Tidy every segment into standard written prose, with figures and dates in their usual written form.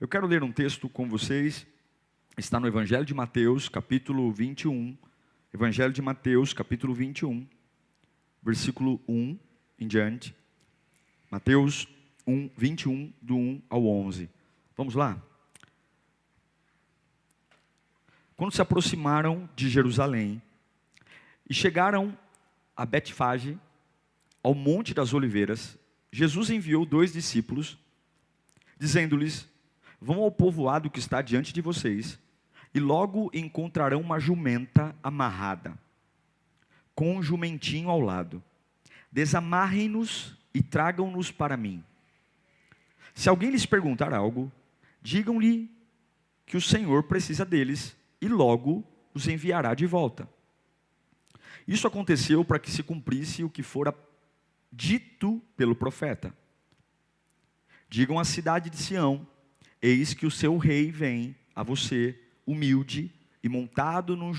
Eu quero ler um texto com vocês, está no Evangelho de Mateus, capítulo 21. Evangelho de Mateus, capítulo 21, versículo 1 em diante. Mateus 1, 21, do 1 ao 11. Vamos lá? Quando se aproximaram de Jerusalém e chegaram a Betfage, ao Monte das Oliveiras, Jesus enviou 2 discípulos, dizendo-lhes: vão ao povoado que está diante de vocês, e logo encontrarão uma jumenta amarrada, com um jumentinho ao lado. Desamarrem-nos e tragam-nos para mim. Se alguém lhes perguntar algo, digam-lhe que o Senhor precisa deles, e logo os enviará de volta. Isso aconteceu para que se cumprisse o que fora dito pelo profeta. Digam à cidade de Sião: eis que o seu rei vem a você, humilde e montado num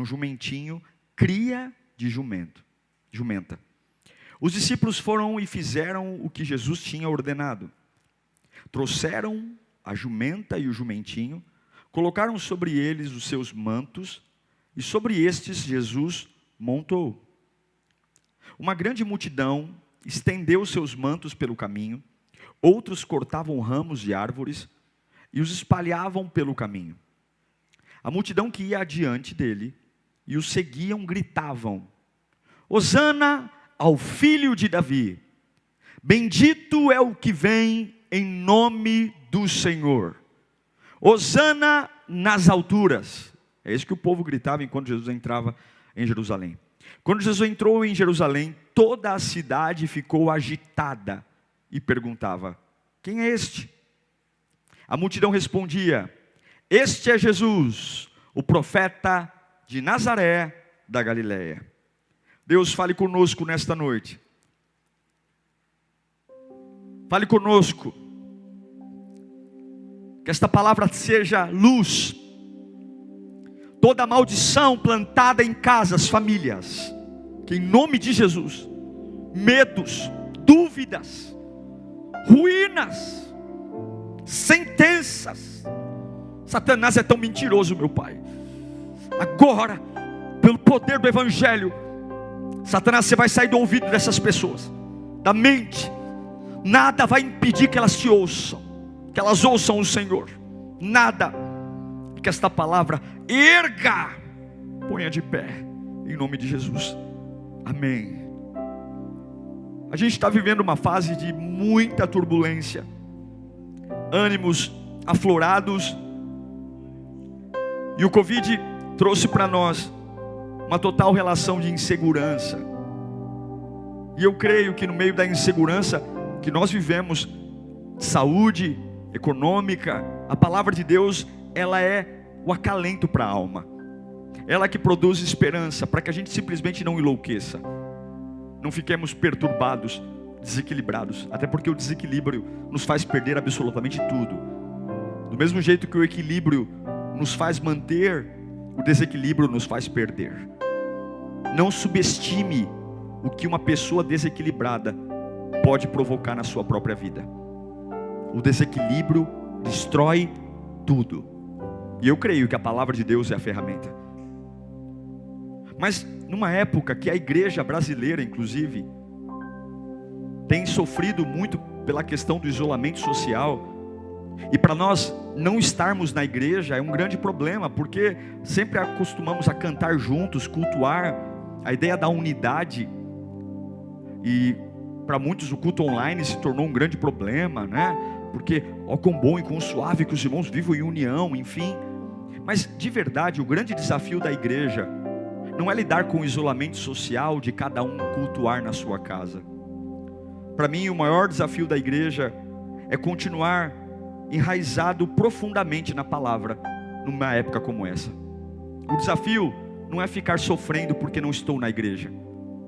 jumentinho, cria de jumenta. Os discípulos foram e fizeram o que Jesus tinha ordenado. Trouxeram a jumenta e o jumentinho, colocaram sobre eles os seus mantos, e sobre estes Jesus montou. Uma grande multidão estendeu seus mantos pelo caminho, outros cortavam ramos de árvores e os espalhavam pelo caminho. A multidão que ia adiante dele e o seguiam gritavam: Hosana ao filho de Davi, bendito é o que vem em nome do Senhor, Hosana nas alturas. É isso que o povo gritava enquanto Jesus entrava em Jerusalém. Quando Jesus entrou em Jerusalém, toda a cidade ficou agitada e perguntava: quem é este? A multidão respondia: este é Jesus, o profeta de Nazaré da Galileia. Deus, fale conosco nesta noite. Fale conosco. Que esta palavra seja luz. Toda maldição plantada em casas, famílias, que em nome de Jesus, medos, dúvidas, ruínas, sentenças. Satanás é tão mentiroso, meu Pai. Agora, pelo poder do Evangelho, Satanás, você vai sair do ouvido dessas pessoas, da mente. Nada vai impedir que elas te ouçam, que elas ouçam o Senhor. Nada. Que esta palavra erga, ponha de pé, em nome de Jesus. Amém. A gente está vivendo uma fase de muita turbulência, ânimos aflorados, e o Covid trouxe para nós uma total relação de insegurança. E eu creio que no meio da insegurança que nós vivemos, saúde econômica, a palavra de Deus, ela é o acalento para a alma. Ela que produz esperança, para que a gente simplesmente não enlouqueça, não fiquemos perturbados, desequilibrados. Até porque o desequilíbrio nos faz perder absolutamente tudo. Do mesmo jeito que o equilíbrio nos faz manter, o desequilíbrio nos faz perder. Não subestime o que uma pessoa desequilibrada pode provocar na sua própria vida. O desequilíbrio destrói tudo. E eu creio que a palavra de Deus é a ferramenta. Mas numa época que a igreja brasileira, inclusive, tem sofrido muito pela questão do isolamento social, e para nós não estarmos na igreja é um grande problema, porque sempre acostumamos a cantar juntos, cultuar, a ideia da unidade, e para muitos o culto online se tornou um grande problema, né? Porque, ó quão bom e quão suave que os irmãos vivam em união, enfim. Mas de verdade, o grande desafio da igreja não é lidar com o isolamento social de cada um cultuar na sua casa. Para mim, o maior desafio da igreja é continuar enraizado profundamente na palavra, numa época como essa. O desafio não é ficar sofrendo porque não estou na igreja,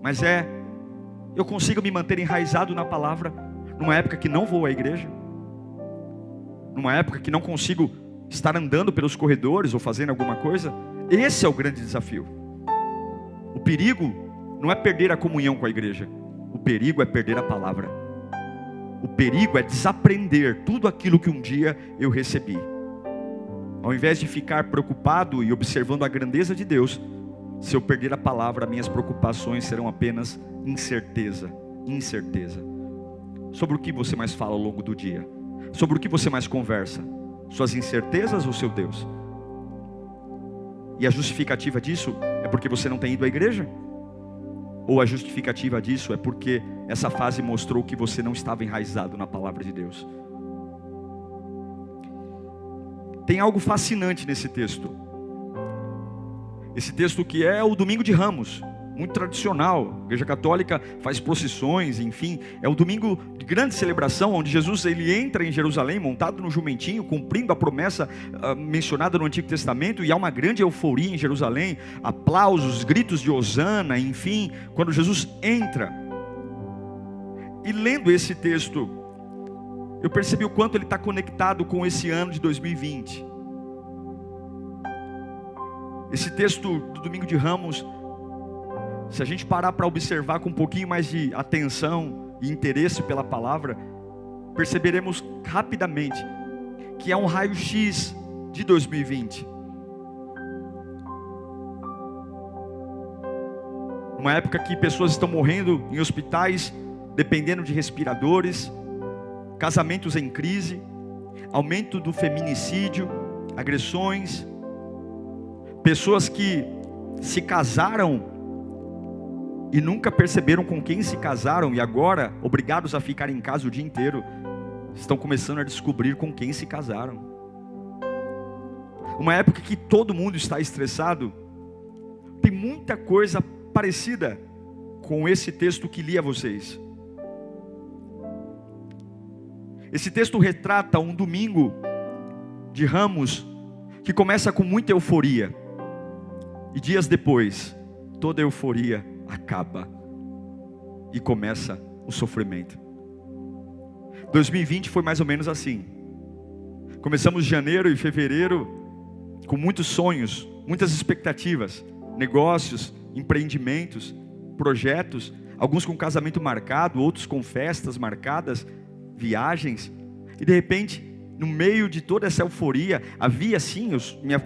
mas eu consigo me manter enraizado na palavra numa época que não vou à igreja, numa época que não consigo estar andando pelos corredores ou fazendo alguma coisa. Esse é o grande desafio. O perigo não é perder a comunhão com a igreja, o perigo é perder a palavra. O perigo é desaprender tudo aquilo que um dia eu recebi. Ao invés de ficar preocupado e observando a grandeza de Deus, se eu perder a palavra, minhas preocupações serão apenas incerteza. Sobre o que você mais fala ao longo do dia? Sobre o que você mais conversa? Suas incertezas ou seu Deus? E a justificativa disso é porque você não tem ido à igreja? Ou a justificativa disso é porque essa fase mostrou que você não estava enraizado na palavra de Deus? Tem algo fascinante nesse texto. Esse texto que é o Domingo de Ramos, muito tradicional. A Igreja Católica faz procissões, enfim. É o domingo de grande celebração, onde Jesus ele entra em Jerusalém, montado no jumentinho, cumprindo a promessa mencionada no Antigo Testamento. E há uma grande euforia em Jerusalém, aplausos, gritos de hosana, enfim, quando Jesus entra. E lendo esse texto, eu percebi o quanto ele está conectado com esse ano de 2020. Esse texto do Domingo de Ramos, se a gente parar para observar com um pouquinho mais de atenção e interesse pela palavra, perceberemos rapidamente que é um raio-x de 2020. Uma época que pessoas estão morrendo em hospitais, dependendo de respiradores, casamentos em crise, aumento do feminicídio, agressões, pessoas que se casaram e nunca perceberam com quem se casaram e agora, obrigados a ficar em casa o dia inteiro, estão começando a descobrir com quem se casaram. Uma época que todo mundo está estressado. Tem muita coisa parecida com esse texto que li a vocês. Esse texto retrata um domingo de Ramos que começa com muita euforia. E dias depois, toda a euforia acaba e começa o sofrimento. 2020 foi mais ou menos assim. Começamos janeiro e fevereiro com muitos sonhos, muitas expectativas, negócios, empreendimentos, projetos, alguns com casamento marcado, outros com festas marcadas, viagens. E de repente, no meio de toda essa euforia, havia sim,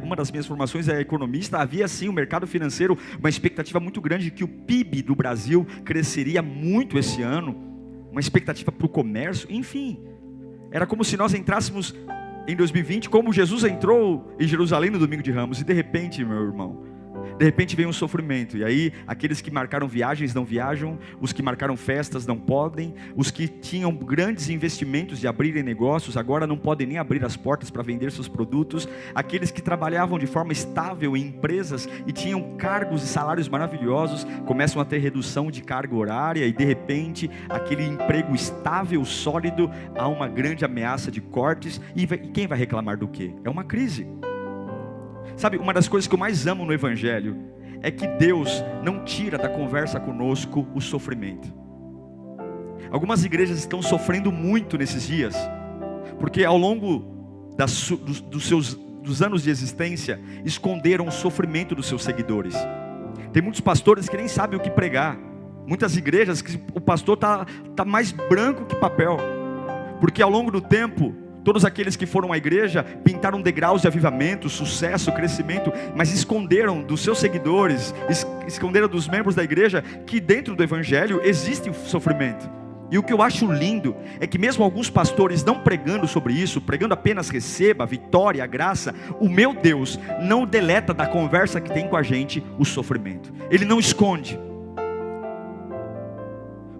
uma das minhas formações é economista, havia sim o mercado financeiro, uma expectativa muito grande de que o PIB do Brasil cresceria muito esse ano, uma expectativa para o comércio, enfim. Era como se nós entrássemos em 2020, como Jesus entrou em Jerusalém no Domingo de Ramos, e de repente, meu irmão, de repente vem um sofrimento, e aí aqueles que marcaram viagens não viajam, os que marcaram festas não podem, os que tinham grandes investimentos de abrirem negócios, agora não podem nem abrir as portas para vender seus produtos, aqueles que trabalhavam de forma estável em empresas e tinham cargos e salários maravilhosos, começam a ter redução de carga horária, e de repente, aquele emprego estável, sólido, há uma grande ameaça de cortes, e quem vai reclamar do quê? É uma crise. Sabe, uma das coisas que eu mais amo no Evangelho é que Deus não tira da conversa conosco o sofrimento. Algumas igrejas estão sofrendo muito nesses dias, porque ao longo dos anos de existência, esconderam o sofrimento dos seus seguidores. Tem muitos pastores que nem sabem o que pregar. Muitas igrejas que o pastor tá mais branco que papel, porque ao longo do tempo, todos aqueles que foram à igreja pintaram degraus de avivamento, sucesso, crescimento, mas esconderam dos seus seguidores, esconderam dos membros da igreja que dentro do Evangelho existe sofrimento. E o que eu acho lindo é que mesmo alguns pastores não pregando sobre isso, pregando apenas receba, a vitória, a graça, o meu Deus não deleta da conversa que tem com a gente o sofrimento. Ele não esconde.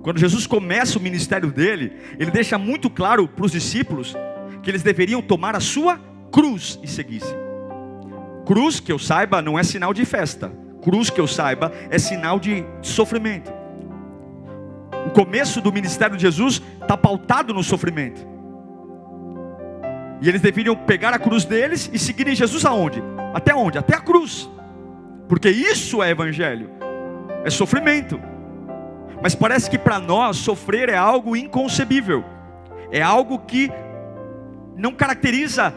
Quando Jesus começa o ministério dele, ele deixa muito claro para os discípulos que eles deveriam tomar a sua cruz e seguissem. Cruz, que eu saiba, não é sinal de festa. Cruz, que eu saiba, é sinal de sofrimento. O começo do ministério de Jesus está pautado no sofrimento. E eles deveriam pegar a cruz deles e seguirem Jesus aonde? Até onde? Até a cruz. Porque isso é evangelho. É sofrimento. Mas parece que para nós sofrer é algo inconcebível. É algo que não caracteriza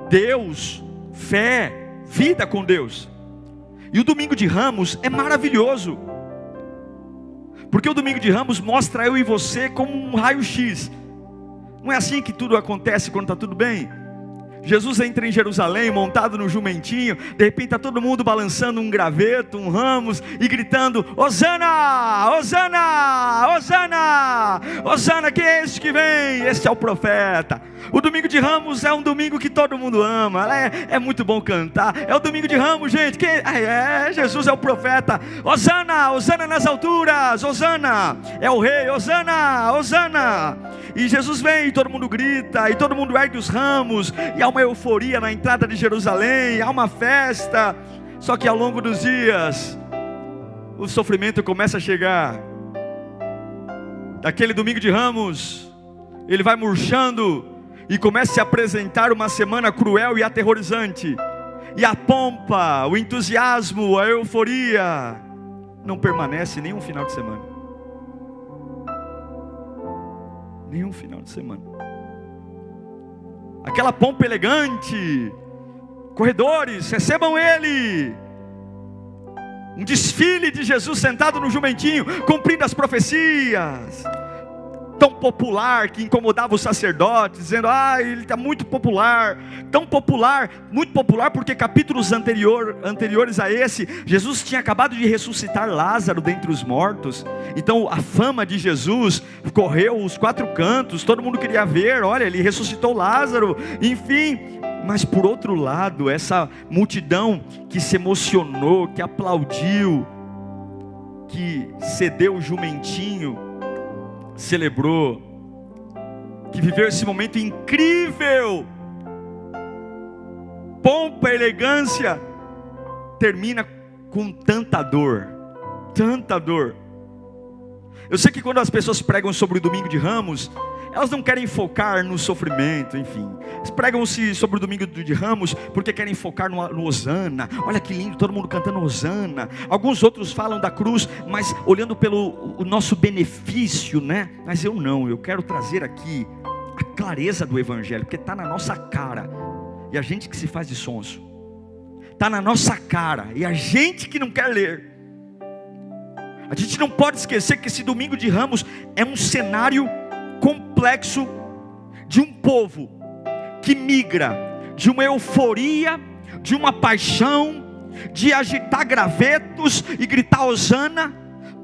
Deus, fé, vida com Deus. E o Domingo de Ramos é maravilhoso, porque o Domingo de Ramos mostra eu e você como um raio-x. Não é assim que tudo acontece quando está tudo bem? Jesus entra em Jerusalém montado no jumentinho, de repente está todo mundo balançando um graveto, um ramos e gritando: Hosana, Hosana, Hosana, Hosana, quem é esse que vem? Esse é o profeta. O domingo de Ramos é um domingo que todo mundo ama, é muito bom cantar. É o domingo de Ramos, gente. Jesus é o profeta. Hosana, Hosana nas alturas, Hosana, é o rei, Hosana, Hosana. E Jesus vem e todo mundo grita, e todo mundo ergue os ramos, e há uma euforia na entrada de Jerusalém, há uma festa. Só que ao longo dos dias, o sofrimento começa a chegar. Daquele domingo de Ramos, ele vai murchando e começa a se apresentar uma semana cruel e aterrorizante. E a pompa, o entusiasmo, a euforia não permanece nenhum final de semana. Nenhum final de semana. Aquela pompa elegante, corredores, recebam ele. Um desfile de Jesus sentado no jumentinho, cumprindo as profecias. Tão popular que incomodava os sacerdotes, dizendo: ele está muito popular. Tão popular, muito popular, porque capítulos anteriores a esse, Jesus tinha acabado de ressuscitar Lázaro dentre os mortos. Então a fama de Jesus correu os quatro cantos, todo mundo queria ver: olha, ele ressuscitou Lázaro, enfim. Mas por outro lado, essa multidão que se emocionou, que aplaudiu, que cedeu o jumentinho, celebrou, que viveu esse momento incrível, pompa, elegância, termina com tanta dor, tanta dor. Eu sei que quando as pessoas pregam sobre o domingo de Ramos, elas não querem focar no sofrimento, enfim. Eles pregam-se sobre o domingo de Ramos porque querem focar no Hosana. Olha que lindo, todo mundo cantando Hosana. Alguns outros falam da cruz, mas olhando pelo o nosso benefício, né? Mas eu não, eu quero trazer aqui a clareza do Evangelho, porque está na nossa cara. E a gente que se faz de sonso. Está na nossa cara, e a gente que não quer ler. A gente não pode esquecer que esse domingo de Ramos é um cenário complexo de um povo que migra de uma euforia, de uma paixão, de agitar gravetos e gritar Hosana,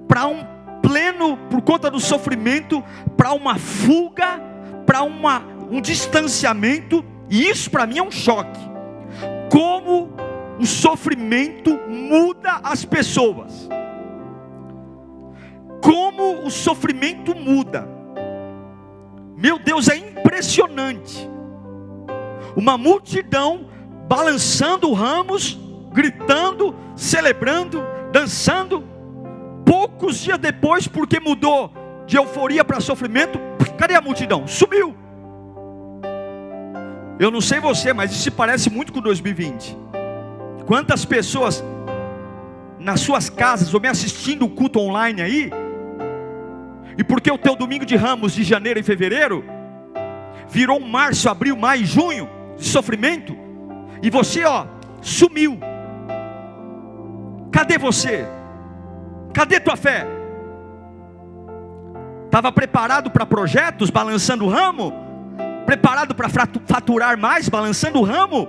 para um pleno, por conta do sofrimento, para uma fuga, para um distanciamento. E isso para mim é um choque. Como o sofrimento muda as pessoas. Como o sofrimento muda. Meu Deus, é impressionante. Uma multidão balançando ramos, gritando, celebrando, dançando. Poucos dias depois, porque mudou de euforia para sofrimento, cadê a multidão? Sumiu. Eu não sei você, mas isso se parece muito com 2020. Quantas pessoas nas suas casas ou me assistindo o culto online aí, e porque o teu domingo de Ramos de janeiro e fevereiro virou um março, abril, maio e junho de sofrimento, e você sumiu. Cadê você? Cadê tua fé? Estava preparado para projetos, balançando o ramo? Preparado para faturar mais, balançando o ramo?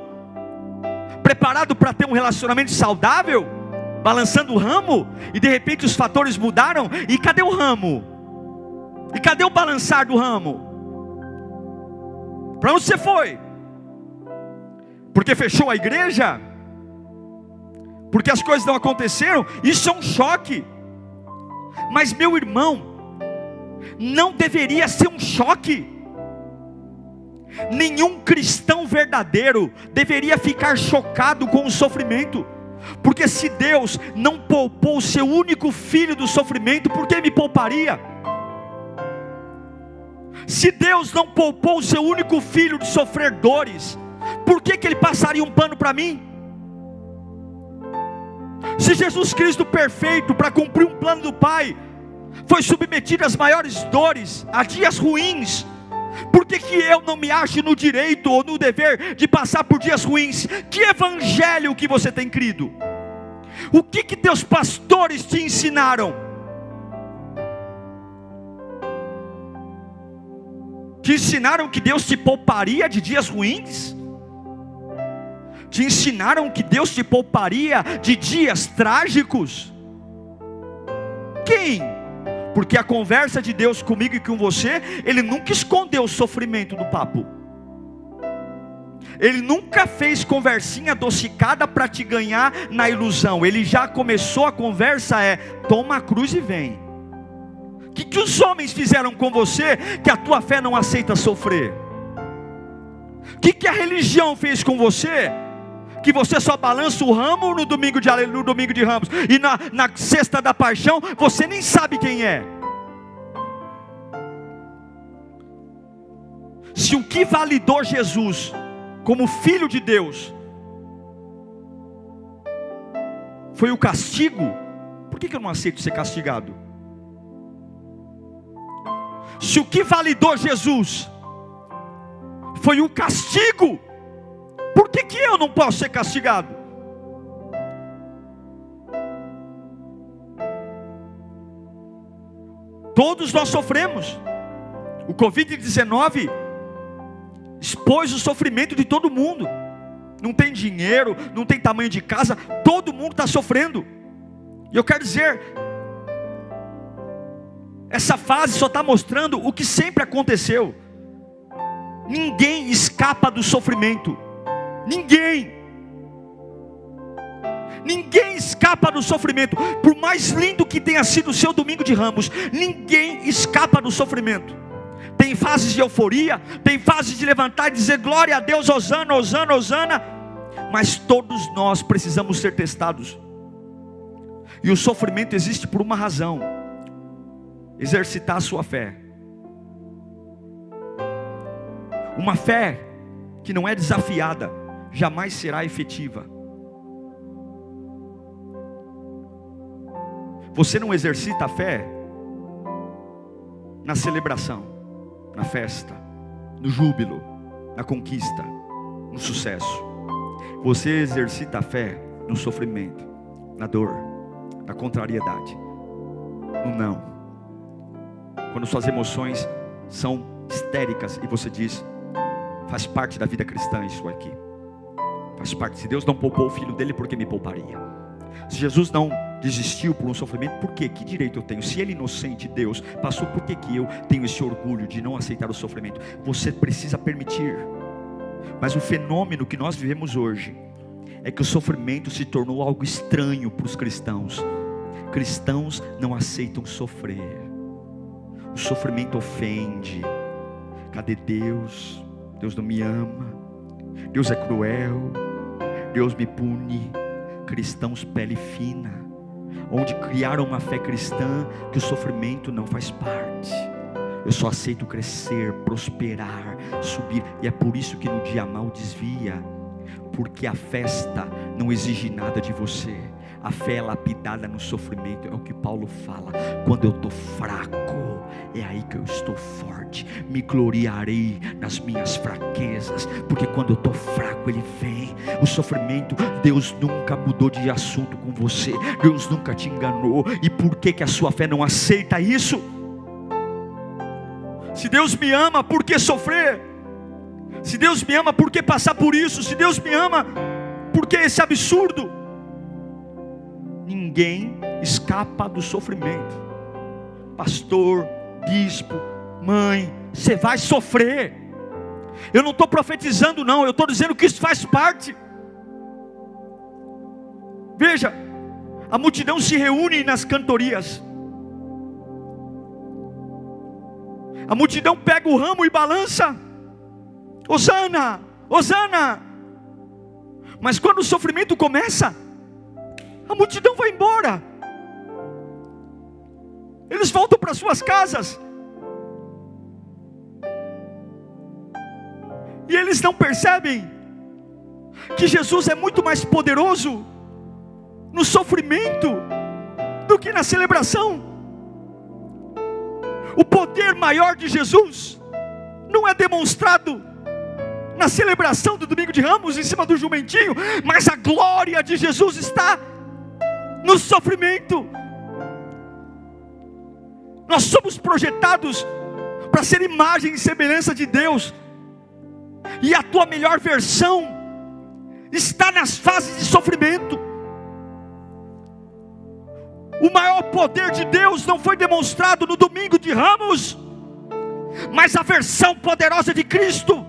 Preparado para ter um relacionamento saudável, balançando o ramo? E de repente os fatores mudaram, e cadê o ramo? E cadê o balançar do ramo? Para onde você foi? Porque fechou a igreja? Porque as coisas não aconteceram? Isso é um choque. Mas meu irmão, não deveria ser um choque. Nenhum cristão verdadeiro deveria ficar chocado com o sofrimento. Porque se Deus não poupou o seu único filho do sofrimento, por que me pouparia? Se Deus não poupou o seu único filho de sofrer dores, por que Ele passaria um pano para mim? Se Jesus Cristo perfeito, para cumprir um plano do Pai, foi submetido às maiores dores, a dias ruins, por que eu não me acho no direito ou no dever de passar por dias ruins? Que evangelho que você tem crido? O que teus pastores te ensinaram? Te ensinaram que Deus te pouparia de dias ruins? Te ensinaram que Deus te pouparia de dias trágicos? Quem? Porque a conversa de Deus comigo e com você, Ele nunca escondeu o sofrimento do papo. Ele nunca fez conversinha adocicada para te ganhar na ilusão. Ele já começou a conversa, toma a cruz e vem. O que os homens fizeram com você, que a tua fé não aceita sofrer? O que a religião fez com você, que você só balança o ramo no domingo de Ramos, e na sexta da paixão, você nem sabe quem é? Se o que validou Jesus como Filho de Deus foi o castigo, por que eu não aceito ser castigado? Se o que validou Jesus foi o castigo, por que eu não posso ser castigado? Todos nós sofremos. O Covid-19 expôs o sofrimento de todo mundo. Não tem dinheiro, não tem tamanho de casa, todo mundo está sofrendo. E eu quero dizer, essa fase só está mostrando o que sempre aconteceu. Ninguém escapa do sofrimento. Ninguém escapa do sofrimento. Por mais lindo que tenha sido o seu domingo de Ramos, ninguém escapa do sofrimento. Tem fases de euforia, tem fases de levantar e dizer glória a Deus, hosana, hosana, hosana. Mas todos nós precisamos ser testados. E o sofrimento existe por uma razão: exercitar a sua fé. Uma fé que não é desafiada jamais será efetiva. Você não exercita a fé na celebração, na festa, no júbilo, na conquista, no sucesso. Você exercita a fé no sofrimento, na dor, na contrariedade, no não. Quando suas emoções são histéricas e você diz: faz parte da vida cristã isso aqui. Faz parte. Se Deus não poupou o filho dele, por que me pouparia? Se Jesus não desistiu por um sofrimento, por quê? Que direito eu tenho? Se ele inocente, Deus passou, por que eu tenho esse orgulho de não aceitar o sofrimento? Você precisa permitir. Mas o fenômeno que nós vivemos hoje é que o sofrimento se tornou algo estranho para os cristãos. Cristãos não aceitam sofrer. O sofrimento ofende. Cadê Deus? Deus não me ama. Deus é cruel. Deus me pune. Cristãos pele fina, onde criaram uma fé cristã que o sofrimento não faz parte. Eu só aceito crescer, prosperar, subir. E é por isso que no dia mau desvia. Porque a festa não exige nada de você. A fé é lapidada no sofrimento. É o que Paulo fala: quando eu estou fraco, é aí que eu estou forte. Me gloriarei nas minhas fraquezas, porque quando eu estou fraco ele vem. O sofrimento, Deus nunca mudou de assunto com você. Deus nunca te enganou. E por que a sua fé não aceita isso? Se Deus me ama, por que sofrer? Se Deus me ama, por que passar por isso? Se Deus me ama, por que esse absurdo? Ninguém escapa do sofrimento. Pastor, bispo, mãe, você vai sofrer. Eu não estou profetizando não, eu estou dizendo que isso faz parte. Veja, a multidão se reúne nas cantorias. A multidão pega o ramo e balança: hosana, hosana. Mas quando o sofrimento começa, a multidão vai embora. Eles voltam para suas casas. E eles não percebem que Jesus é muito mais poderoso no sofrimento do que na celebração. O poder maior de Jesus não é demonstrado na celebração do domingo de Ramos em cima do jumentinho, mas a glória de Jesus está no sofrimento. Nós somos projetados para ser imagem e semelhança de Deus. E a tua melhor versão está nas fases de sofrimento. O maior poder de Deus não foi demonstrado no domingo de Ramos, mas a versão poderosa de Cristo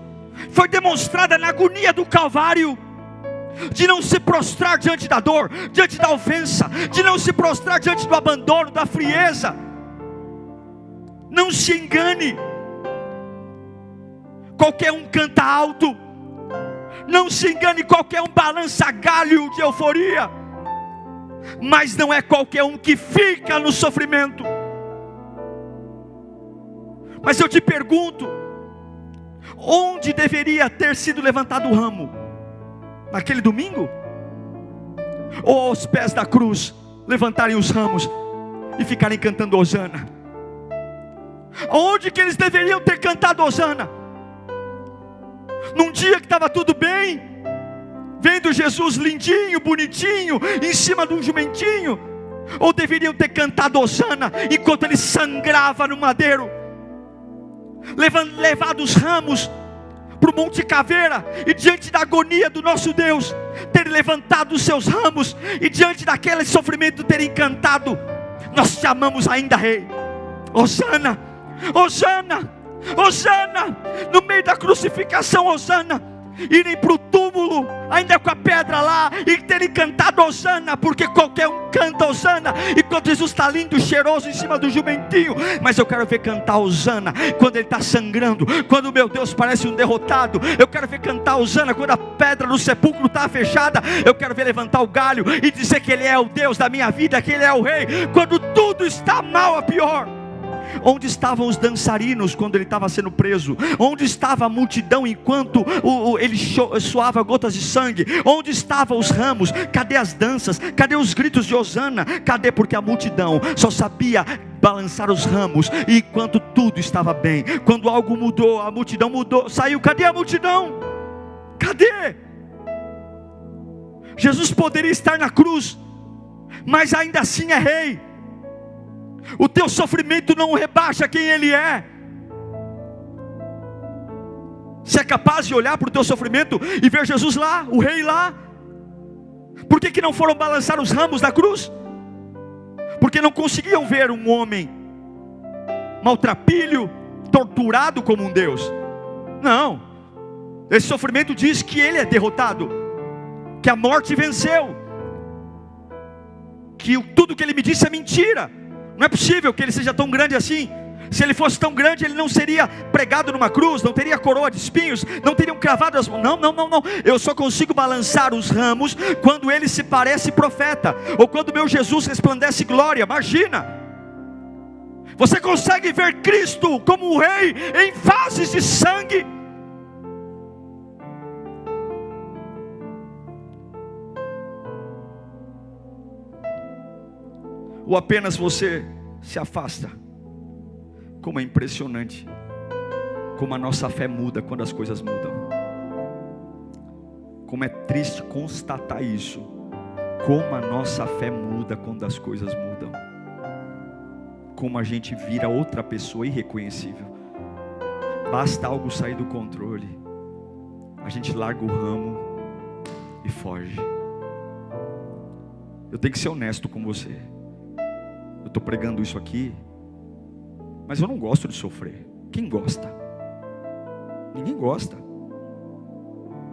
foi demonstrada na agonia do Calvário, de não se prostrar diante da dor, diante da ofensa, de não se prostrar diante do abandono, da frieza. Não se engane, qualquer um canta alto, não se engane, qualquer um balança galho de euforia, mas não é qualquer um que fica no sofrimento. Mas eu te pergunto, onde deveria ter sido levantado o ramo? Naquele domingo? Ou aos pés da cruz, levantarem os ramos e ficarem cantando Hosana? Onde que eles deveriam ter cantado Hosana? Num dia que estava tudo bem, vendo Jesus lindinho, bonitinho, em cima de um jumentinho? Ou deveriam ter cantado Hosana enquanto ele sangrava no madeiro, levado os ramos para o Monte Caveira, e diante da agonia do nosso Deus, ter levantado os seus ramos, e diante daquele sofrimento terem cantado: nós te amamos ainda, Rei. Hosana, Hosana, Hosana. No meio da crucificação, Hosana. Irem para o túmulo, ainda com a pedra lá, e terem cantado Hosana, porque qualquer um canta Hosana, enquanto Jesus está lindo, cheiroso em cima do jumentinho. Mas eu quero ver cantar Hosana quando ele está sangrando, quando o meu Deus parece um derrotado. Eu quero ver cantar Hosana quando a pedra do sepulcro está fechada. Eu quero ver levantar o galho e dizer que Ele é o Deus da minha vida, que Ele é o Rei, quando tudo está mal a pior. Onde estavam os dançarinos quando ele estava sendo preso? Onde estava a multidão enquanto ele suava gotas de sangue? Onde estavam os ramos? Cadê as danças? Cadê os gritos de Hosana? Cadê? Porque a multidão só sabia balançar os ramos, e enquanto tudo estava bem, quando algo mudou, a multidão mudou, saiu. Cadê a multidão? Cadê? Jesus poderia estar na cruz, mas ainda assim é Rei. O teu sofrimento não rebaixa quem Ele é. Você é capaz de olhar para o teu sofrimento e ver Jesus lá, o Rei lá? Por que não foram balançar os ramos da cruz? Porque não conseguiam ver um homem maltrapilho, torturado como um Deus. Não, esse sofrimento diz que Ele é derrotado, que a morte venceu, que tudo que Ele me disse é mentira. Não é possível que Ele seja tão grande assim. Se Ele fosse tão grande, Ele não seria pregado numa cruz, não teria coroa de espinhos, não teriam cravado as mãos. Não. Eu só consigo balançar os ramos quando Ele se parece profeta, ou quando meu Jesus resplandece glória. Imagina, você consegue ver Cristo como o Rei em fases de sangue? Ou apenas você se afasta? Como é impressionante como a nossa fé muda quando as coisas mudam. Como é triste constatar isso. Como a nossa fé muda quando as coisas mudam. Como a gente vira outra pessoa irreconhecível. Basta algo sair do controle, a gente larga o ramo e foge. Eu tenho que ser honesto com você. Eu estou pregando isso aqui, mas eu não gosto de sofrer. Quem gosta? Ninguém gosta.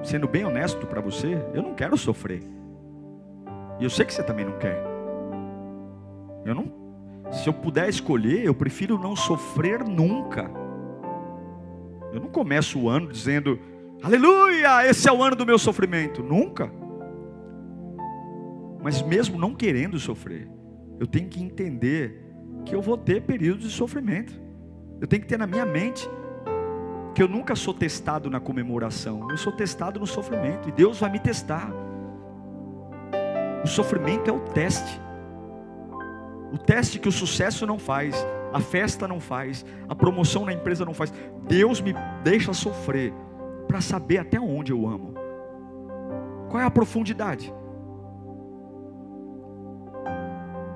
Sendo bem honesto para você, eu não quero sofrer. E eu sei que você também não quer. Se eu puder escolher, eu prefiro não sofrer nunca. Eu não começo o ano dizendo: aleluia, esse é o ano do meu sofrimento. Nunca. Mas mesmo não querendo sofrer, eu tenho que entender que eu vou ter períodos de sofrimento. Eu tenho que ter na minha mente que eu nunca sou testado na comemoração. Eu sou testado no sofrimento. E Deus vai me testar. O sofrimento é o teste. O teste que o sucesso não faz, a festa não faz, a promoção na empresa não faz. Deus me deixa sofrer para saber até onde eu amo. Qual é a profundidade?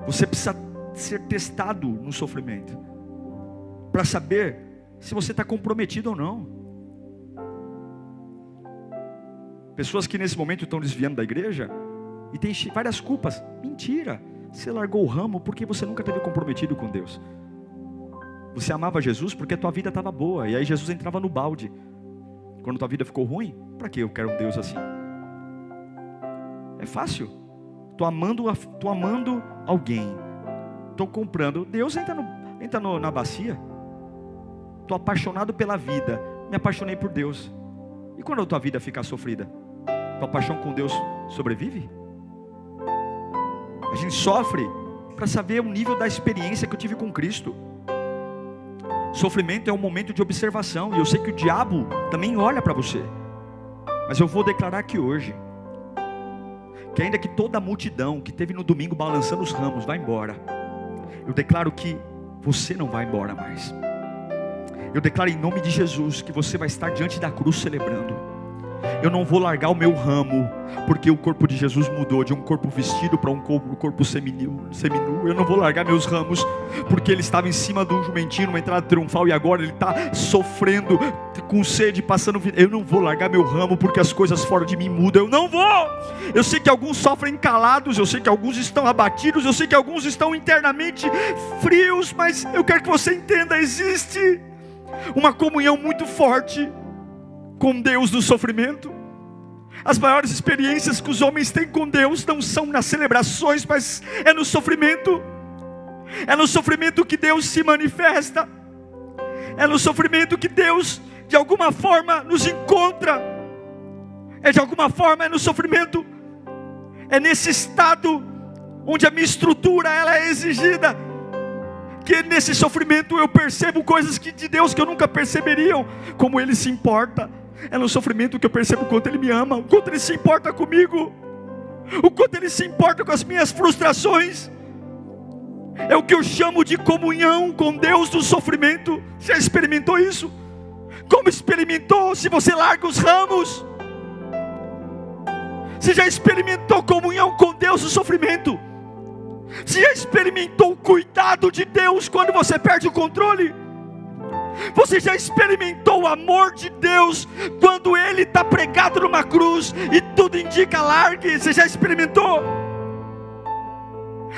Você precisa ser testado no sofrimento para saber se você está comprometido ou não. Pessoas que nesse momento estão desviando da igreja e tem várias culpas. Mentira, você largou o ramo porque você nunca esteve comprometido com Deus. Você amava Jesus porque a tua vida estava boa, e aí Jesus entrava no balde. Quando tua vida ficou ruim, para que eu quero um Deus assim? É fácil. Tô amando alguém, tô comprando. Deus entra na bacia. Tô apaixonado pela vida, me apaixonei por Deus. E quando a tua vida ficar sofrida, tua paixão com Deus sobrevive? A gente sofre para saber o nível da experiência que eu tive com Cristo. Sofrimento é um momento de observação, e eu sei que o diabo também olha para você. Mas eu vou declarar aqui hoje, que ainda que toda a multidão que teve no domingo balançando os ramos vá embora, eu declaro que você não vai embora mais. Eu declaro em nome de Jesus que você vai estar diante da cruz celebrando. Eu não vou largar o meu ramo, porque o corpo de Jesus mudou de um corpo vestido para um corpo seminu. Eu não vou largar meus ramos, porque ele estava em cima de um jumentinho, numa entrada triunfal, e agora ele está sofrendo, com sede, passando vida. Eu não vou largar meu ramo, porque as coisas fora de mim mudam. Eu não vou. Eu sei que alguns sofrem calados, eu sei que alguns estão abatidos, eu sei que alguns estão internamente frios, mas eu quero que você entenda, existe uma comunhão muito forte com Deus no sofrimento. As maiores experiências que os homens têm com Deus não são nas celebrações, mas é no sofrimento. É no sofrimento que Deus se manifesta. É no sofrimento que Deus de alguma forma nos encontra. É no sofrimento. É nesse estado onde a minha estrutura ela é exigida, que nesse sofrimento eu percebo coisas de Deus que eu nunca perceberia, como Ele se importa. É no sofrimento que eu percebo o quanto Ele me ama, o quanto Ele se importa comigo, o quanto Ele se importa com as minhas frustrações. É o que eu chamo de comunhão com Deus no sofrimento. Já experimentou isso? Como experimentou se você larga os ramos? Você já experimentou comunhão com Deus no sofrimento? Você já experimentou o cuidado de Deus quando você perde o controle? Você já experimentou o amor de Deus quando Ele está pregado numa cruz e tudo indica largue? Você já experimentou?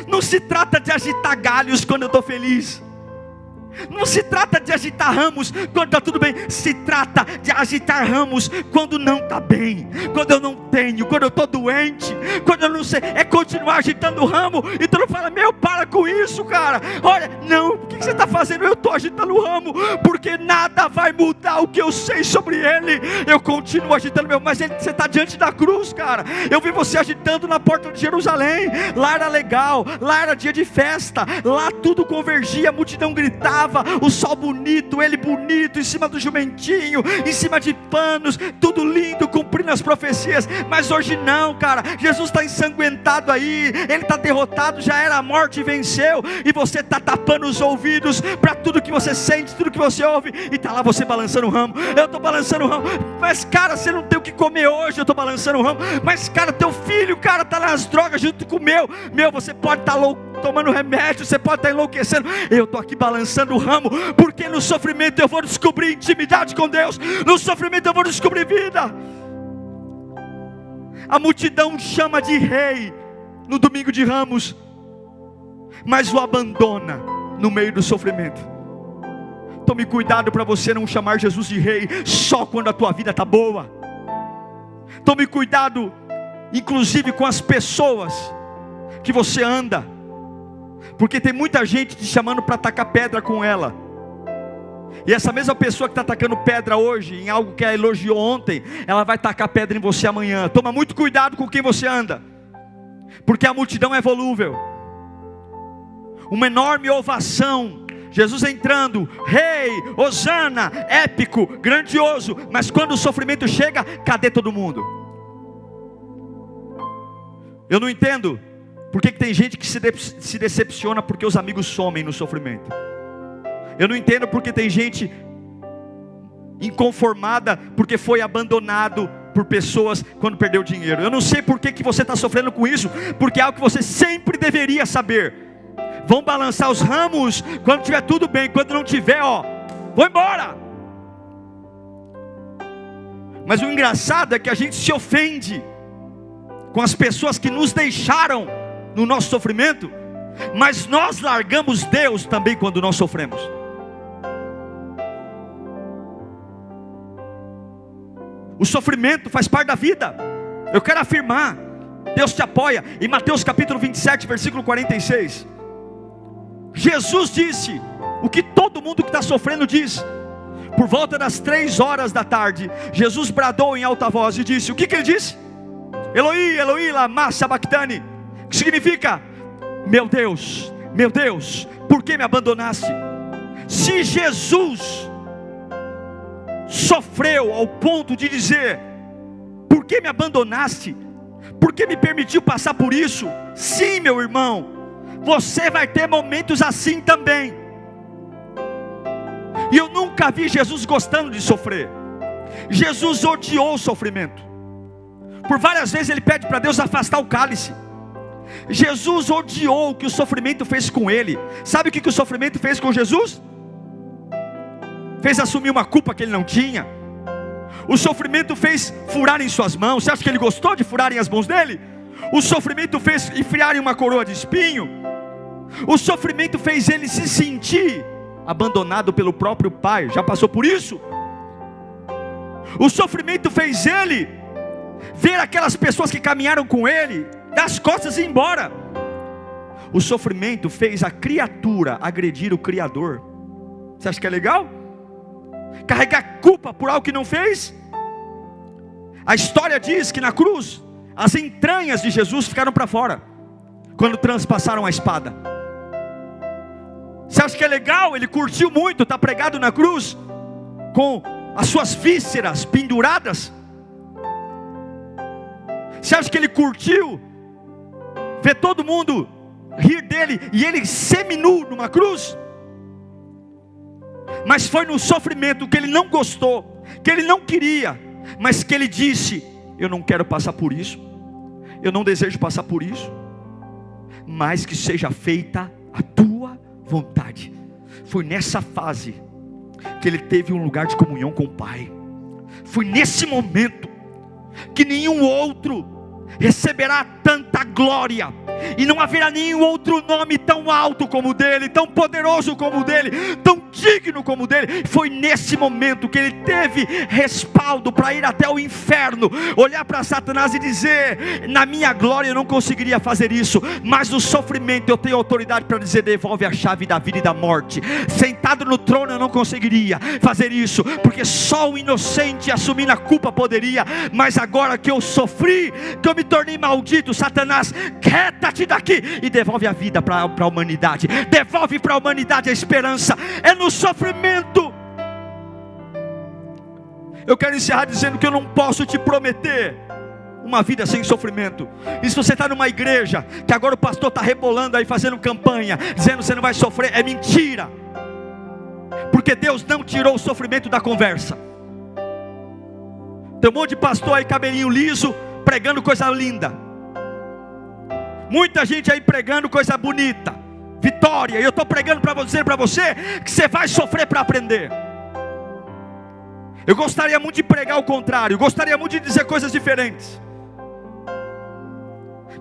Não se trata de agitar galhos quando eu estou feliz. Não se trata de agitar ramos quando está tudo bem. Se trata de agitar ramos quando não está bem, quando eu não tenho, quando eu estou doente, quando eu não sei. É continuar agitando o ramo. E tu não fala, meu, para com isso, cara. Olha, não, o que você está fazendo? Eu estou agitando o ramo, porque nada vai mudar o que eu sei sobre ele. Eu continuo agitando meu. Mas você está diante da cruz, cara. Eu vi você agitando na porta de Jerusalém. Lá era legal, lá era dia de festa, lá tudo convergia, a multidão gritava, o sol bonito, ele bonito, em cima do jumentinho, em cima de panos, tudo lindo, cumprindo as profecias. Mas hoje não, cara. Jesus está ensanguentado aí, ele está derrotado, já era a morte, venceu, e você está tapando os ouvidos para tudo que você sente, tudo que você ouve, e está lá você balançando o ramo. Eu estou balançando o ramo. Mas cara, você não tem o que comer hoje, eu estou balançando o ramo. Mas cara, teu filho, cara, está nas drogas junto com o meu, você pode estar louco, tomando remédio, você pode estar enlouquecendo. Eu estou aqui balançando o ramo, porque no sofrimento eu vou descobrir intimidade com Deus. No sofrimento eu vou descobrir vida. A multidão chama de rei no domingo de Ramos, mas o abandona no meio do sofrimento. Tome cuidado para você não chamar Jesus de rei só quando a tua vida está boa. Tome cuidado, inclusive com as pessoas que você anda, porque tem muita gente te chamando para tacar pedra com ela. E essa mesma pessoa que está tacando pedra hoje em algo que ela elogiou ontem, ela vai tacar pedra em você amanhã. Toma muito cuidado com quem você anda, porque a multidão é volúvel. Uma enorme ovação, Jesus entrando, rei, hosana, épico, grandioso. Mas quando o sofrimento chega, cadê todo mundo? Eu não entendo por que tem gente que se decepciona porque os amigos somem no sofrimento. Eu não entendo porque tem gente inconformada porque foi abandonado por pessoas quando perdeu dinheiro. Eu não sei por que você está sofrendo com isso, porque é algo que você sempre deveria saber. Vão balançar os ramos quando tiver tudo bem, quando não tiver, vou embora. Mas o engraçado é que a gente se ofende com as pessoas que nos deixaram no nosso sofrimento, mas nós largamos Deus também quando nós sofremos. O sofrimento faz parte da vida. Eu quero afirmar, Deus te apoia. Em Mateus capítulo 27, versículo 46, Jesus disse o que todo mundo que está sofrendo diz. Por volta das 3 horas da tarde, Jesus bradou em alta voz e disse, o que ele disse? Eloi, Eloi, lama sabachthani, que significa, meu Deus, por que me abandonaste? Se Jesus sofreu ao ponto de dizer, por que me abandonaste? Por que me permitiu passar por isso? Sim, meu irmão, você vai ter momentos assim também. E eu nunca vi Jesus gostando de sofrer. Jesus odiou o sofrimento. Por várias vezes ele pede para Deus afastar o cálice. Jesus odiou o que o sofrimento fez com ele. Sabe o que o sofrimento fez com Jesus? Fez assumir uma culpa que ele não tinha. O sofrimento fez furar em suas mãos. Você acha que ele gostou de furarem as mãos dele? O sofrimento fez enfiarem uma coroa de espinho. O sofrimento fez ele se sentir abandonado pelo próprio pai. Já passou por isso? O sofrimento fez ele ver aquelas pessoas que caminharam com ele dar as costas e ir embora. O sofrimento fez a criatura agredir o Criador. Você acha que é legal? Carregar culpa por algo que não fez? A história diz que na cruz as entranhas de Jesus ficaram para fora quando transpassaram a espada. Você acha que é legal? Ele curtiu muito estar pregado na cruz com as suas vísceras penduradas? Você acha que ele curtiu ver todo mundo rir dele e ele seminu numa cruz? Mas foi no sofrimento que ele não gostou, que ele não queria, mas que ele disse, eu não quero passar por isso, eu não desejo passar por isso, mas que seja feita a tua vontade. Foi nessa fase que ele teve um lugar de comunhão com o Pai. Foi nesse momento que nenhum outro receberá tanta glória, e não haverá nenhum outro nome tão alto como o dele, tão poderoso como o dele, tão digno como o dele. Foi nesse momento que ele teve respaldo para ir até o inferno, olhar para Satanás e dizer, na minha glória eu não conseguiria fazer isso, mas no sofrimento eu tenho autoridade para dizer, devolve a chave da vida e da morte. Sentado no trono eu não conseguiria fazer isso, porque só o inocente assumindo a culpa poderia, mas agora que eu sofri, que eu me tornei maldito, Satanás, quieta-te daqui e devolve a vida para a humanidade, devolve para a humanidade a esperança. É no sofrimento. Eu quero encerrar dizendo que eu não posso te prometer uma vida sem sofrimento. E se você está numa igreja que agora o pastor está rebolando aí, fazendo campanha, dizendo que você não vai sofrer, é mentira, porque Deus não tirou o sofrimento da conversa. Tem um monte de pastor aí, cabelinho liso, pregando coisa linda, muita gente aí pregando coisa bonita, vitória, e eu estou pregando para você que você vai sofrer para aprender. Eu gostaria muito de pregar o contrário, gostaria muito de dizer coisas diferentes,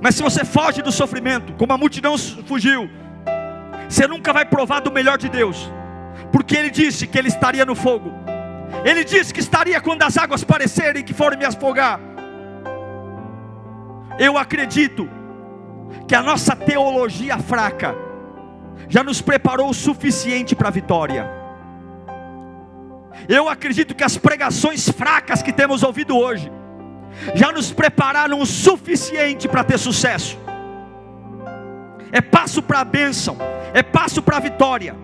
mas se você foge do sofrimento, como a multidão fugiu, você nunca vai provar do melhor de Deus, porque Ele disse que Ele estaria no fogo, Ele disse que estaria quando as águas parecerem que forem me afogar. Eu acredito que a nossa teologia fraca já nos preparou o suficiente para a vitória. Eu acredito que as pregações fracas que temos ouvido hoje já nos prepararam o suficiente para ter sucesso. É passo para a bênção, é passo para a vitória.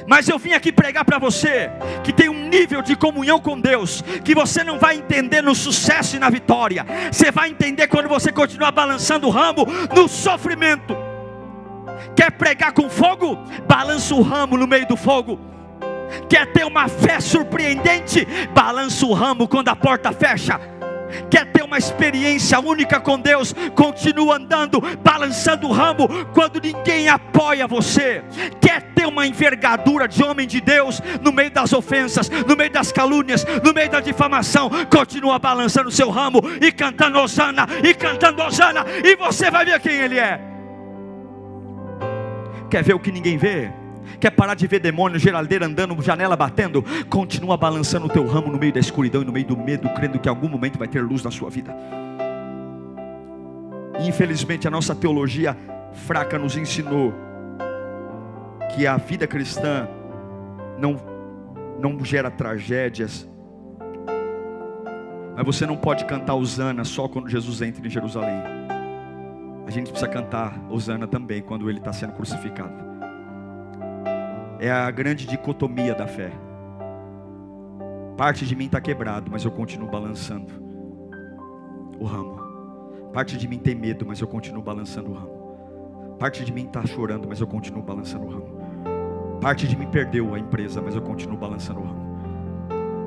Mas eu vim aqui pregar para você que tem um nível de comunhão com Deus que você não vai entender no sucesso e na vitória. Você vai entender quando você continuar balançando o ramo no sofrimento. Quer pregar com fogo? Balança o ramo no meio do fogo. Quer ter uma fé surpreendente? Balança o ramo quando a porta fecha. Quer ter uma experiência única com Deus? Continua andando, balançando o ramo quando ninguém apoia você. Quer ter uma envergadura de homem de Deus no meio das ofensas, no meio das calúnias, no meio da difamação? Continua balançando o seu ramo e cantando Hosana, e cantando Hosana, e você vai ver quem Ele é. Quer ver o que ninguém vê? Quer parar de ver demônio, geraldeira andando, janela batendo? Continua balançando o teu ramo no meio da escuridão e no meio do medo, crendo que em algum momento vai ter luz na sua vida. Infelizmente a nossa teologia fraca nos ensinou que a vida cristã não gera tragédias. Mas você não pode cantar Hosana só quando Jesus entra em Jerusalém. A gente precisa cantar Hosana também quando Ele está sendo crucificado. É a grande dicotomia da fé. Parte de mim está quebrado, mas eu continuo balançando o ramo. Parte de mim tem medo, mas eu continuo balançando o ramo. Parte de mim está chorando, mas eu continuo balançando o ramo. Parte de mim perdeu a empresa, mas eu continuo balançando o ramo.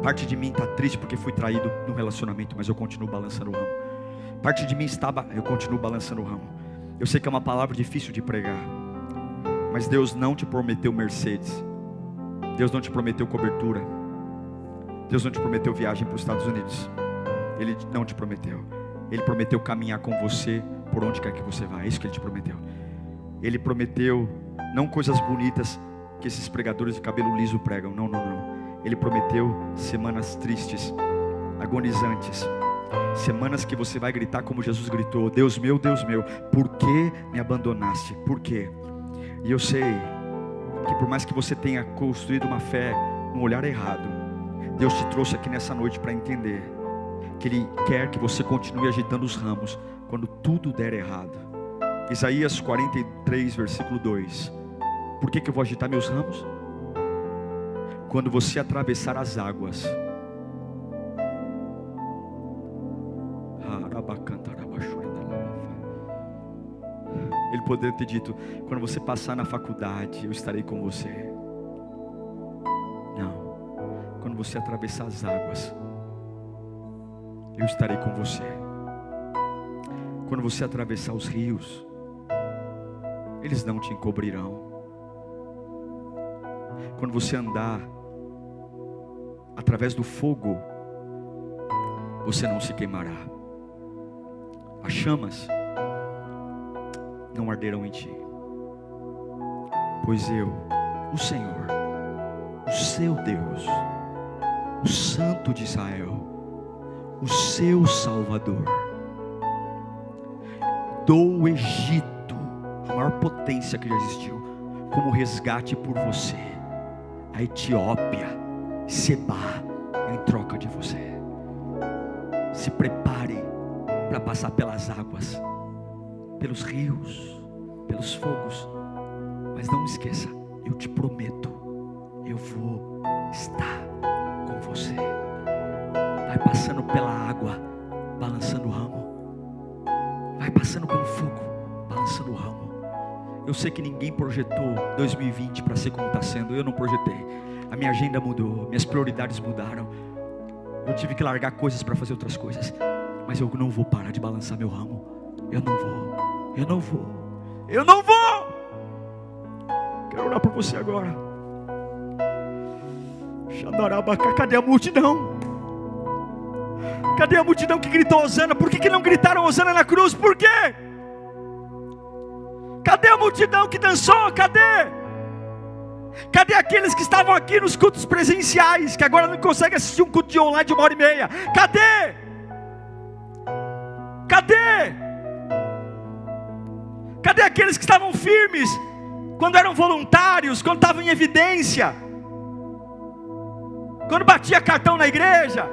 Parte de mim está triste porque fui traído no relacionamento, mas eu continuo balançando o ramo. Parte de mim estava, eu continuo balançando o ramo. Eu sei que é uma palavra difícil de pregar, mas Deus não te prometeu Mercedes. Deus não te prometeu cobertura. Deus não te prometeu viagem para os Estados Unidos. Ele não te prometeu. Ele prometeu caminhar com você por onde quer que você vá. É isso que Ele te prometeu. Ele prometeu não coisas bonitas que esses pregadores de cabelo liso pregam. Não, não, não. Ele prometeu semanas tristes, agonizantes, semanas que você vai gritar como Jesus gritou: Deus meu, por que me abandonaste? Por quê? E eu sei que por mais que você tenha construído uma fé no olhar errado, Deus te trouxe aqui nessa noite para entender que Ele quer que você continue agitando os ramos quando tudo der errado. Isaías 43, versículo 2. Por que eu vou agitar meus ramos? Quando você atravessar as águas. Ele poderia ter dito: quando você passar na faculdade, eu estarei com você. Não. Quando você atravessar as águas, eu estarei com você. Quando você atravessar os rios, eles não te encobrirão. Quando você andar através do fogo, você não se queimará. As chamas não arderão em ti, pois eu, o Senhor, o seu Deus, o Santo de Israel, o seu Salvador, dou o Egito, a maior potência que já existiu, como resgate por você. A Etiópia, Seba, em troca de você. Se prepare para passar pelas águas, pelos rios, pelos fogos, mas não esqueça, eu te prometo, eu vou estar com você. Vai passando pela água, balançando o ramo. Vai passando pelo fogo, balançando o ramo. Eu sei que ninguém projetou 2020 para ser como está sendo. Eu não projetei. A minha agenda mudou, minhas prioridades mudaram. Eu tive que largar coisas para fazer outras coisas. Mas eu não vou parar de balançar meu ramo. Eu não vou. Eu não vou. Eu não vou. Quero orar por você agora. Cadê a multidão? Cadê a multidão que gritou Hosana? Por que não gritaram Hosana na cruz? Por quê? Cadê a multidão que dançou? Cadê? Cadê aqueles que estavam aqui nos cultos presenciais, que agora não conseguem assistir um culto de online de 1h30? Cadê? Cadê? Cadê aqueles que estavam firmes, quando eram voluntários, quando estavam em evidência, quando batia cartão na igreja?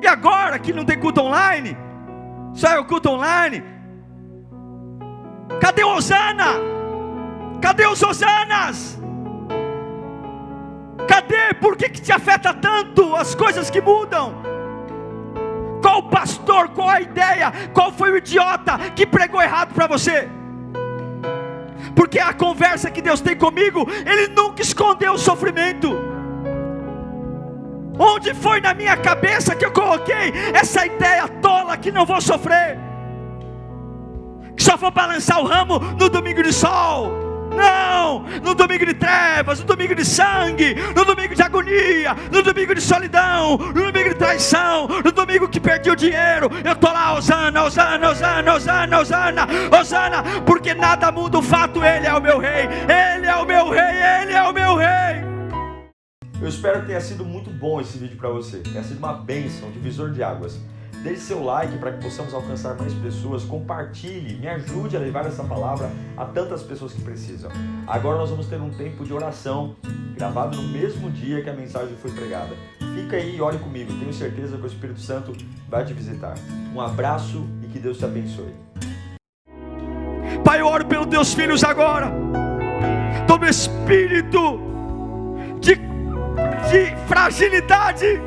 E agora que não tem culto online, só é o culto online? Cadê o Hosana? Cadê os Hosanas? Cadê? Por que te afeta tanto as coisas que mudam? Qual o pastor, qual a ideia, qual foi o idiota que pregou errado para você? Porque a conversa que Deus tem comigo, Ele nunca escondeu o sofrimento. Onde foi na minha cabeça que eu coloquei essa ideia tola que não vou sofrer, que só vou balançar o ramo no domingo de sol? Não, no domingo de trevas, no domingo de sangue, no domingo de agonia, no domingo de solidão, no domingo de traição, no domingo que perdi o dinheiro, eu estou lá, Hosana, Hosana, Hosana, Hosana, Hosana, Hosana, porque nada muda o fato, Ele é o meu rei, Ele é o meu rei, Ele é o meu rei. Eu espero que tenha sido muito bom esse vídeo para você, tenha sido uma bênção, um divisor de águas. Deixe seu like para que possamos alcançar mais pessoas, compartilhe, me ajude a levar essa palavra a tantas pessoas que precisam. Agora nós vamos ter um tempo de oração, gravado no mesmo dia que a mensagem foi pregada. Fica aí e ore comigo, tenho certeza que o Espírito Santo vai te visitar. Um abraço e que Deus te abençoe. Pai, eu oro pelos teus filhos agora, todo espírito de fragilidade,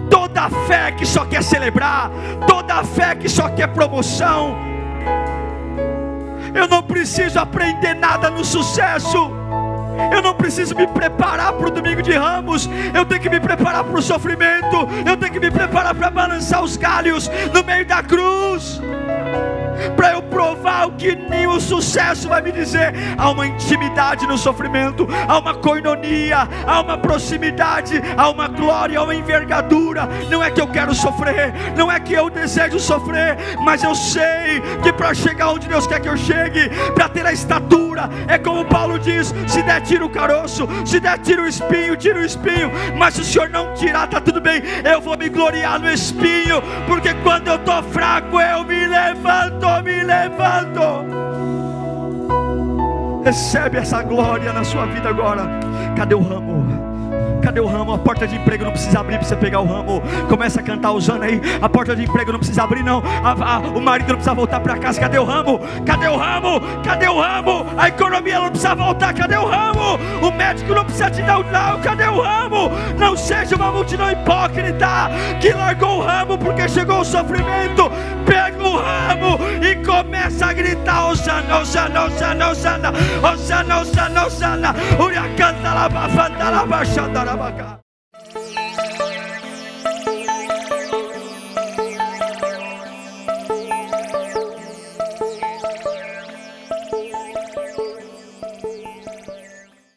toda a fé que só quer celebrar, toda a fé que só quer promoção. Eu não preciso aprender nada no sucesso, eu não preciso me preparar para o domingo de Ramos, eu tenho que me preparar para o sofrimento, eu tenho que me preparar para balançar os galhos no meio da cruz, para eu provar o que nem o sucesso vai me dizer. Há uma intimidade no sofrimento, há uma koinonia, há uma proximidade, há uma glória, há uma envergadura. Não é que eu quero sofrer, não é que eu desejo sofrer, mas eu sei que para chegar onde Deus quer que eu chegue, para ter a estatura, é como Paulo diz: se der tira o caroço, se der tira o espinho, mas se o Senhor não tirar, está tudo bem, eu vou me gloriar no espinho, porque quando eu estou fraco eu me levanto. Recebe essa glória na sua vida agora. Cadê o ramo? Cadê o ramo? A porta de emprego não precisa abrir para você pegar o ramo. Começa a cantar usando aí. A porta de emprego não precisa abrir não. O marido não precisa voltar para casa. Cadê o ramo? Cadê o ramo? Cadê o ramo? A economia não precisa voltar. Cadê o ramo? O médico não precisa te dar o não. Cadê o ramo? Não seja uma multidão hipócrita que largou o ramo porque chegou o sofrimento. Pega o ramo e começa a gritar: Hosana, Hosana, Hosana, Hosana, Hosana, Hosana, Hosana, Uriacanta, Labafanta, Labachanda, Labacá.